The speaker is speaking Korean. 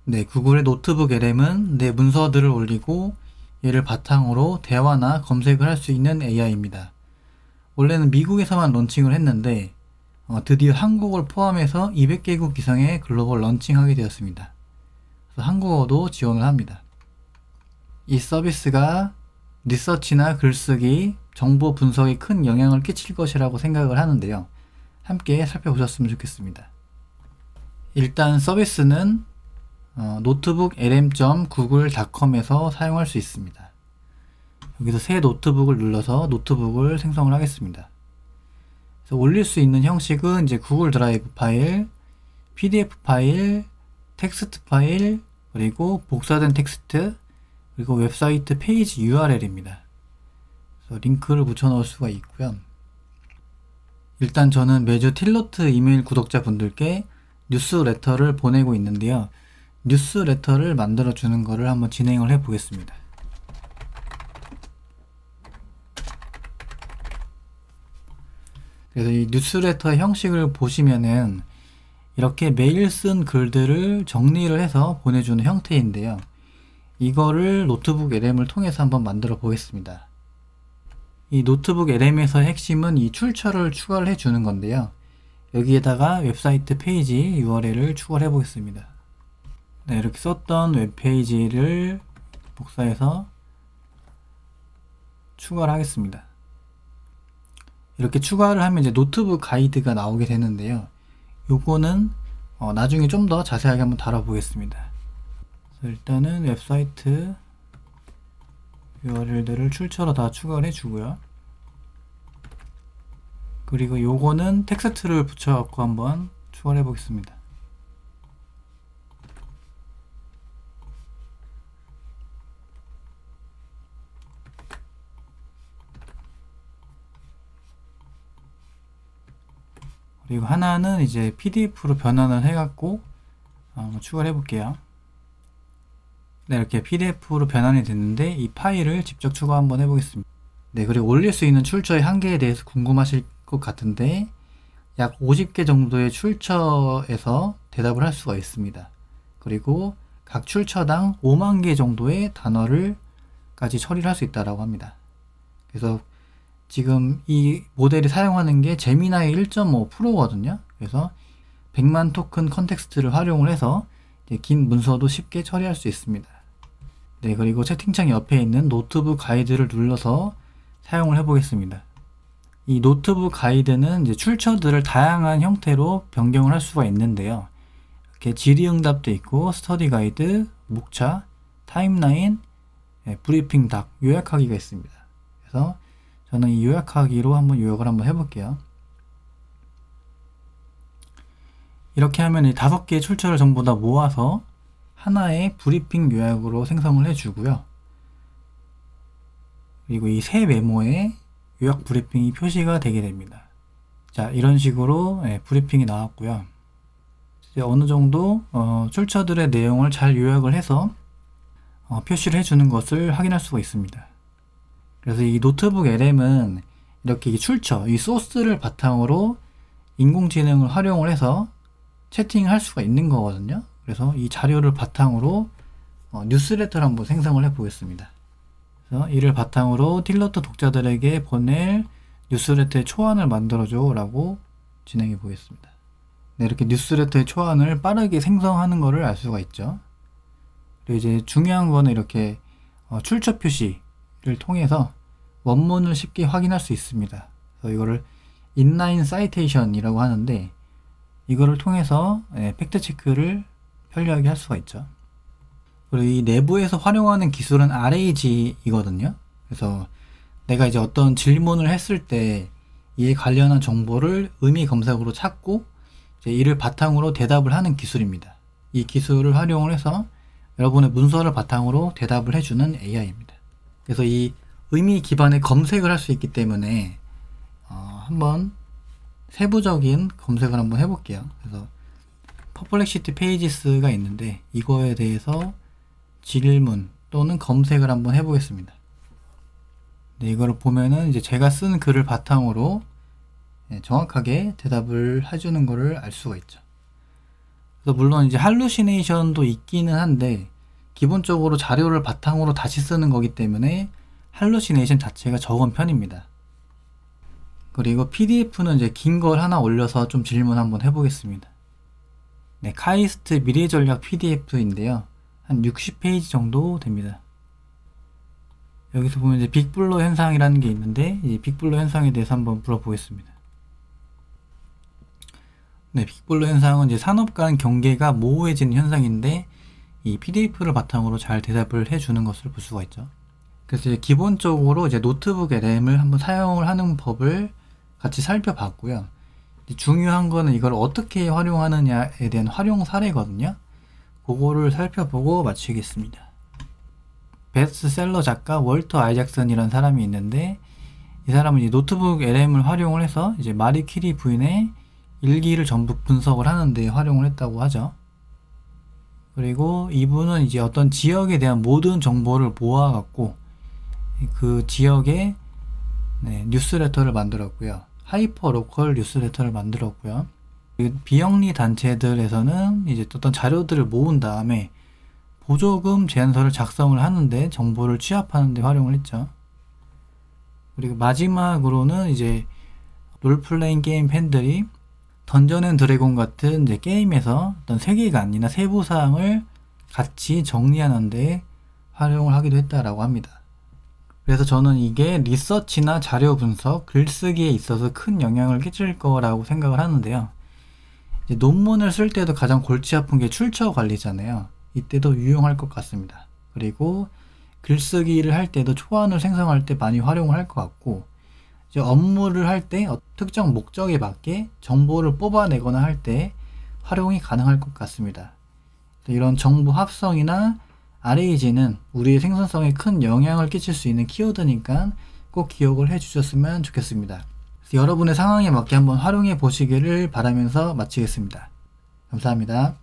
네, 구글의 노트북 LM은 내 문서들을 올리고 얘를 바탕으로 대화나 검색을 할 수 있는 AI입니다. 원래는 미국에서만 런칭을 했는데 드디어 한국을 포함해서 200개국 이상의 글로벌 런칭하게 되었습니다. 그래서 한국어도 지원을 합니다. 이 서비스가 리서치나 글쓰기, 정보 분석에 큰 영향을 끼칠 것이라고 생각을 하는데요. 함께 살펴보셨으면 좋겠습니다. 일단 서비스는 노트북 lm.google.com에서 사용할 수 있습니다. 여기서 새 노트북을 눌러서 노트북을 생성을 하겠습니다. 그래서 올릴 수 있는 형식은 이제 구글 드라이브 파일, PDF 파일, 텍스트 파일, 그리고 복사된 텍스트, 그리고 웹사이트 페이지 URL입니다. 그래서 링크를 붙여 넣을 수가 있고요. 일단 저는 매주 틸러트 이메일 구독자분들께 뉴스레터를 보내고 있는데요. 뉴스레터를 만들어 주는 거를 한번 진행을 해 보겠습니다. 그래서 이 뉴스레터 형식을 보시면은 이렇게 매일 쓴 글들을 정리를 해서 보내주는 형태인데요. 이거를 노트북 LM을 통해서 한번 만들어 보겠습니다. 이 노트북 LM에서의 핵심은 이 출처를 추가를 해주는 건데요. 여기에다가 웹사이트 페이지 URL을 추가를 해 보겠습니다. 네, 이렇게 썼던 웹페이지를 복사해서 추가를 하겠습니다. 이렇게 추가를 하면 이제 노트북 가이드가 나오게 되는데요. 요거는 나중에 좀 더 자세하게 한번 다뤄보겠습니다. 일단은 웹사이트 URL들을 출처로 다 추가를 해주고요. 그리고 요거는 텍스트를 붙여갖고 한번 추가를 해보겠습니다. 그리고 하나는 이제 PDF로 변환을 해갖고 한번 추가를 해볼게요. 네, 이렇게 PDF로 변환이 됐는데 이 파일을 직접 추가 한번 해보겠습니다. 네, 그리고 올릴 수 있는 출처의 한계에 대해서 궁금하실 것 같은데 약 50개 정도의 출처에서 대답을 할 수가 있습니다. 그리고 각 출처당 5만 개 정도의 단어를까지 처리를 할 수 있다고 합니다. 그래서 지금 이 모델이 사용하는 게 제미나이 1.5%거든요. 그래서 100만 토큰 컨텍스트를 활용을 해서 긴 문서도 쉽게 처리할 수 있습니다. 네, 그리고 채팅창 옆에 있는 노트북 가이드를 눌러서 사용을 해보겠습니다. 이 노트북 가이드는 이제 출처들을 다양한 형태로 변경을 할 수가 있는데요. 이렇게 질의응답도 있고 스터디 가이드, 목차, 타임라인, 브리핑 닥, 요약하기가 있습니다. 그래서 저는 이 요약하기로 한번 요약을 한번 해볼게요. 이렇게 하면 이 5개의 출처를 전부 다 모아서 하나의 브리핑 요약으로 생성을 해주고요. 그리고 이 새 메모에 요약 브리핑이 표시가 되게 됩니다. 자, 이런 식으로 브리핑이 나왔고요. 이제 어느 정도 출처들의 내용을 잘 요약을 해서 표시를 해주는 것을 확인할 수가 있습니다. 그래서 이 노트북 LM은 이렇게 출처, 이 소스를 바탕으로 인공지능을 활용을 해서 채팅을 할 수가 있는 거거든요. 그래서 이 자료를 바탕으로 뉴스레터를 한번 생성을 해 보겠습니다. 그래서 이를 바탕으로 틸러트 독자들에게 보낼 뉴스레터의 초안을 만들어줘 라고 진행해 보겠습니다. 네, 이렇게 뉴스레터의 초안을 빠르게 생성하는 것을 알 수가 있죠. 그리고 이제 중요한 거는 이렇게 출처 표시를 통해서 원문을 쉽게 확인할 수 있습니다. 그래서 이거를 인라인 사이테이션이라고 하는데 이거를 통해서 팩트 체크를 편리하게 할 수가 있죠. 그리고 이 내부에서 활용하는 기술은 RAG이거든요. 그래서 내가 이제 어떤 질문을 했을 때 이에 관련한 정보를 의미 검색으로 찾고 이제 이를 바탕으로 대답을 하는 기술입니다. 이 기술을 활용을 해서 여러분의 문서를 바탕으로 대답을 해주는 AI입니다. 그래서 이 의미 기반의 검색을 할 수 있기 때문에 한번 세부적인 검색을 한번 해볼게요. 그래서 퍼플렉시티 페이지스가 있는데 이거에 대해서 질문 또는 검색을 한번 해보겠습니다. 네, 이거를 보면은 이제 제가 쓴 글을 바탕으로 정확하게 대답을 해주는 것을 알 수가 있죠. 그래서 물론 이제 할루시네이션도 있기는 한데 기본적으로 자료를 바탕으로 다시 쓰는 거기 때문에 할루시네이션 자체가 적은 편입니다. 그리고 PDF는 이제 긴 걸 하나 올려서 좀 질문 한번 해보겠습니다. 네, 카이스트 미래전략 PDF인데요. 한 60페이지 정도 됩니다. 여기서 보면 이제 빅블러 현상이라는 게 있는데, 이 빅블러 현상에 대해서 한번 물어보겠습니다. 네, 빅블러 현상은 이제 산업 간 경계가 모호해지는 현상인데, 이 PDF를 바탕으로 잘 대답을 해주는 것을 볼 수가 있죠. 그래서 이제 기본적으로 이제 노트북의 램을 한번 사용을 하는 법을 같이 살펴봤고요. 중요한 거는 이걸 어떻게 활용하느냐에 대한 활용 사례거든요. 그거를 살펴보고 마치겠습니다. 베스트셀러 작가 월터 아이작슨이라는 사람이 있는데, 이 사람은 이제 노트북 LM을 활용을 해서 이제 마리 퀴리 부인의 일기를 전부 분석을 하는데 활용을 했다고 하죠. 그리고 이분은 이제 어떤 지역에 대한 모든 정보를 모아갖고 그 지역의 뉴스레터를 만들었고요. 하이퍼 로컬 뉴스레터를 만들었고요. 비영리 단체들에서는 이제 어떤 자료들을 모은 다음에 보조금 제안서를 작성을 하는데 정보를 취합하는데 활용을 했죠. 그리고 마지막으로는 이제 롤플레잉 게임 팬들이 던전 앤 드래곤 같은 이제 게임에서 어떤 세계관이나 세부 사항을 같이 정리하는데 활용을 하기도 했다라고 합니다. 그래서 저는 이게 리서치나 자료 분석, 글쓰기에 있어서 큰 영향을 끼칠 거라고 생각을 하는데요. 이제 논문을 쓸 때도 가장 골치 아픈 게 출처 관리잖아요. 이때도 유용할 것 같습니다. 그리고 글쓰기를 할 때도 초안을 생성할 때 많이 활용을 할 것 같고, 이제 업무를 할 때 특정 목적에 맞게 정보를 뽑아내거나 할 때 활용이 가능할 것 같습니다. 이런 정보 합성이나 RAG는 우리의 생산성에 큰 영향을 끼칠 수 있는 키워드니까 꼭 기억을 해 주셨으면 좋겠습니다. 여러분의 상황에 맞게 한번 활용해 보시기를 바라면서 마치겠습니다. 감사합니다.